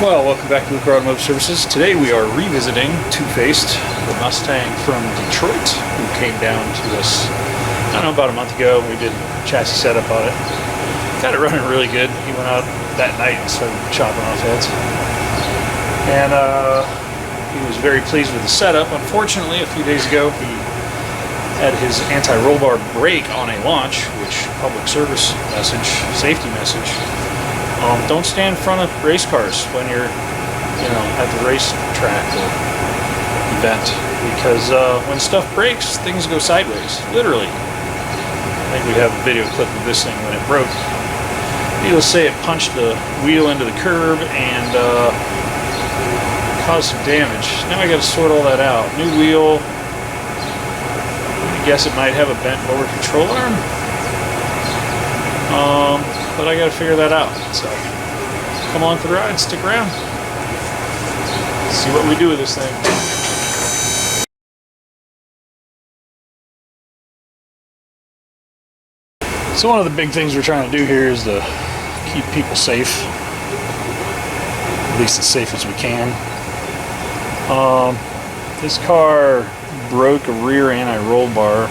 Well, welcome back to Lucore Automotive Services. Today we are revisiting 2Face'd, the Mustang from Detroit, who came down to us, I don't know, about a month ago. We did chassis setup on it. Got it running really good. He went out that night and started chopping off heads. And he was very pleased with the setup. Unfortunately, a few days ago, he had his anti-roll bar brake on a launch, which public service message, safety message. Don't stand in front of race cars when you're, at the race track or event, because when stuff breaks, things go sideways, literally. I think we have a video clip of this thing when it broke. Needless to say, it punched the wheel into the curb and caused some damage. Now I got to sort all that out. New wheel. I guess it might have a bent lower control arm. But I gotta figure that out. So come along for the ride, stick around. See what we do with this thing. So one of the big things we're trying to do here is to keep people safe. At least as safe as we can. This car broke a rear anti-roll bar.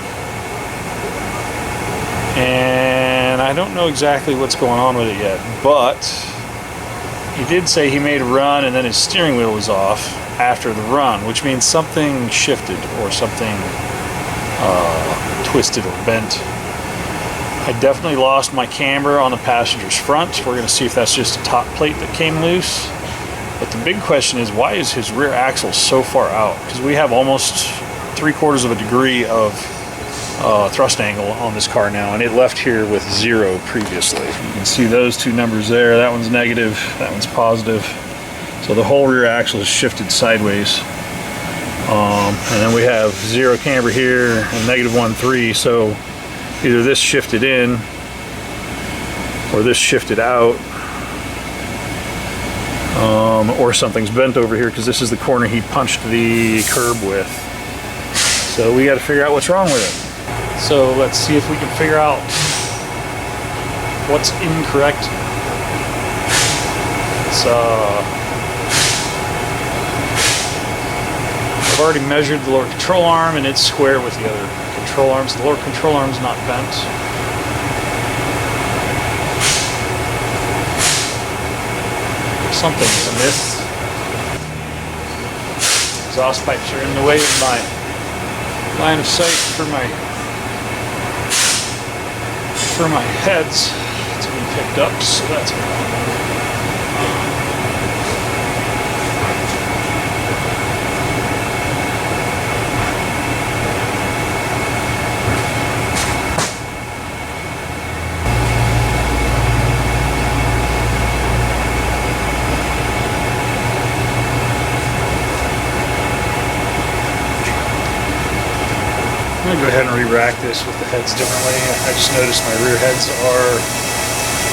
And I don't know exactly what's going on with it yet, but he did say he made a run and then his steering wheel was off after the run, which means something shifted or something twisted or bent. I definitely lost my camber on the passenger's front. We're going to see if that's just a top plate that came loose. But the big question is, why is his rear axle so far out? Because we have almost 3/4 of a degree of thrust angle on this car now, and it left here with 0 previously. You can see those two numbers there. That one's negative, that one's positive. So the whole rear axle is shifted sideways. And then we have 0 camber here and -1.3. So either this shifted in or this shifted out, or something's bent over here because this is the corner he punched the curb with. So we got to figure out what's wrong with it. So let's see if we can figure out what's incorrect. It's, I've already measured the lower control arm and it's square with the other control arms. The lower control arm's not bent. Something's amiss. Exhaust pipes are in the way of my line of sight for my heads to be picked up, so that's good. I'm going to go ahead and re-rack this with the heads differently. I just noticed my rear heads are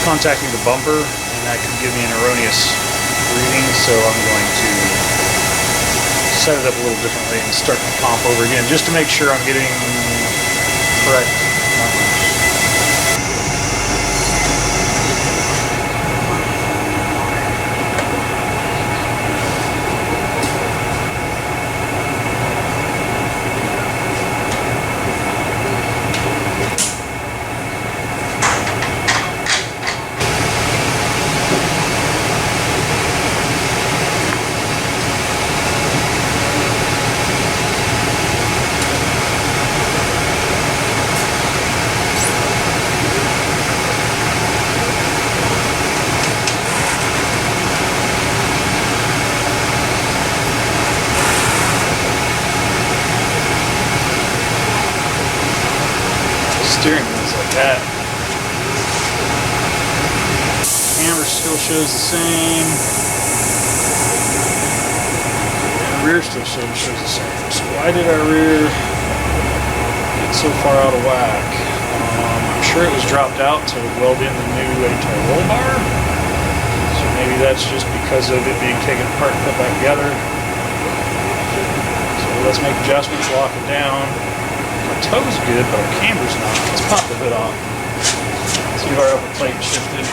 contacting the bumper, and that could give me an erroneous reading, so I'm going to set it up a little differently and start the comp over again, just to make sure I'm getting correct numbers. Steering wheels like that. Camera still shows the same. And rear still shows the same. So why did our rear get so far out of whack? I'm sure it was dropped out to weld in the new anti-roll bar. So maybe that's just because of it being taken apart and put back together. So let's make adjustments, lock it down. Our toe's good, but our camber's not. Let's pop the hood off. See if our upper plate shifted.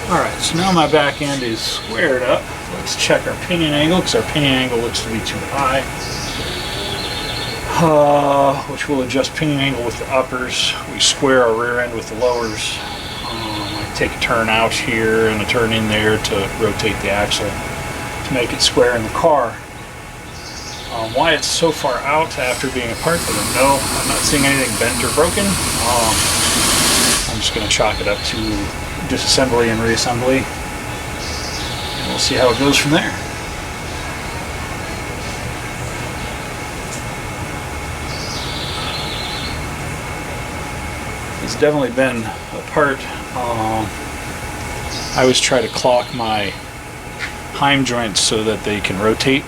Alright, so now my back end is squared up. Let's check our pinion angle, because our pinion angle looks to be too high. Which will adjust pinion angle with the uppers. We square our rear end with the lowers. I take a turn out here and a turn in there to rotate the axle to make it square in the car. Why it's so far out after being apart, I don't know. I'm not seeing anything bent or broken. I'm just going to chalk it up to disassembly and reassembly, and we'll see how it goes from there. It's definitely been apart. I always try to clock my heim joints so that they can rotate,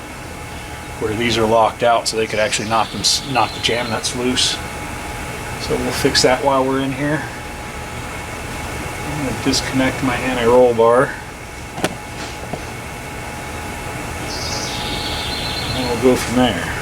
where these are locked out so they could actually knock the jam nuts loose. So we'll fix that while we're in here. I'm going to disconnect my anti-roll bar, and we'll go from there.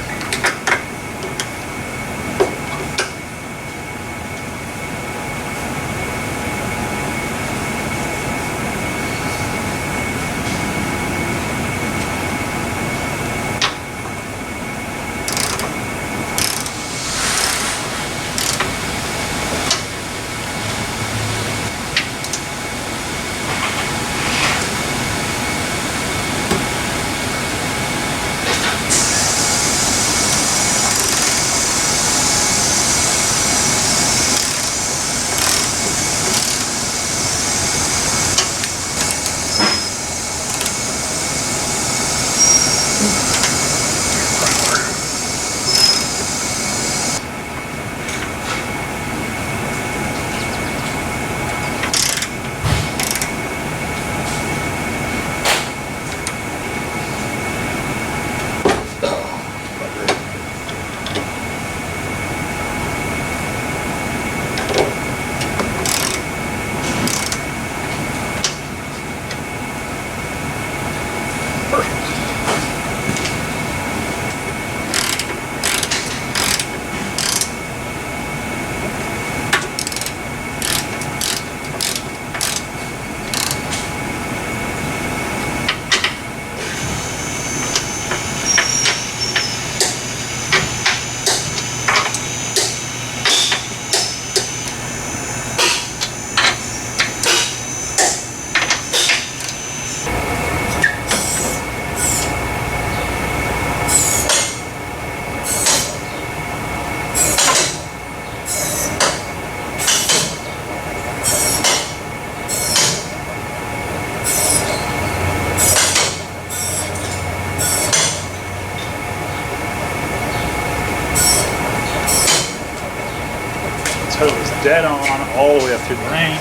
Toe is dead on all the way up through the range.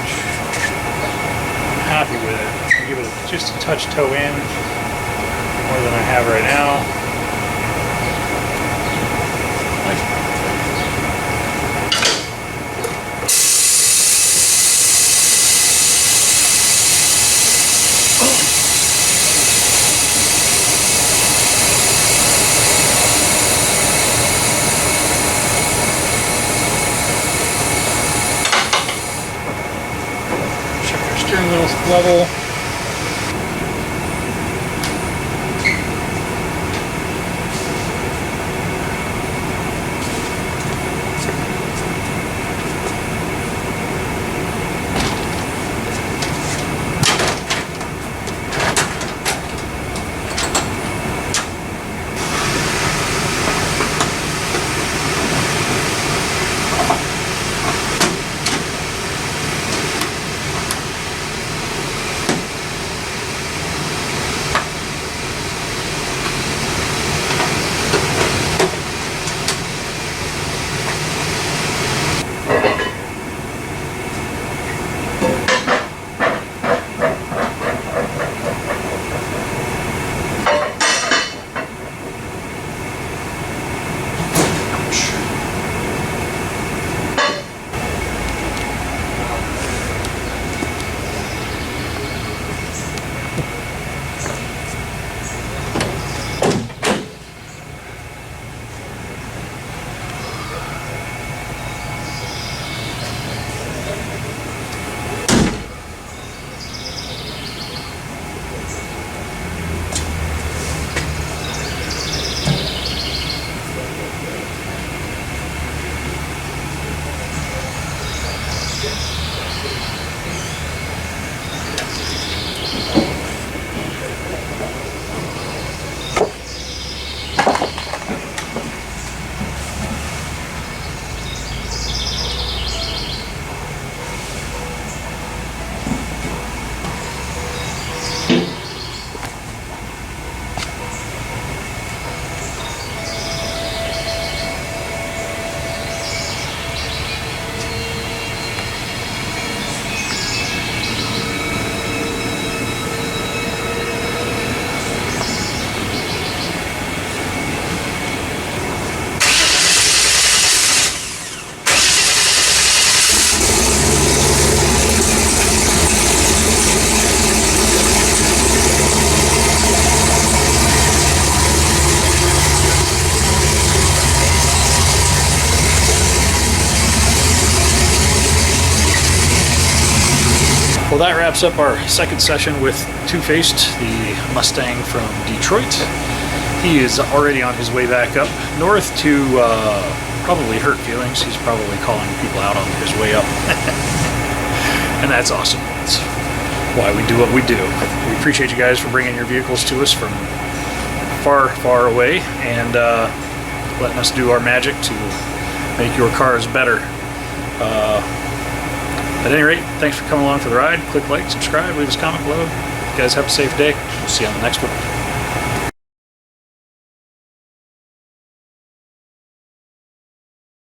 I'm happy with it. I'll give it just a touch toe in, more than I have right now. Steering wheel's level. wraps up our second session with 2Face'd, the Mustang from Detroit. He is already on his way back up north to probably hurt feelings. He's probably calling people out on his way up. And that's awesome. That's why we do what we do. We appreciate you guys for bringing your vehicles to us from far, far away and letting us do our magic to make your cars better. At any rate, thanks for coming along for the ride. Click like, subscribe, leave us a comment below. You guys have a safe day. We'll see you on the next one.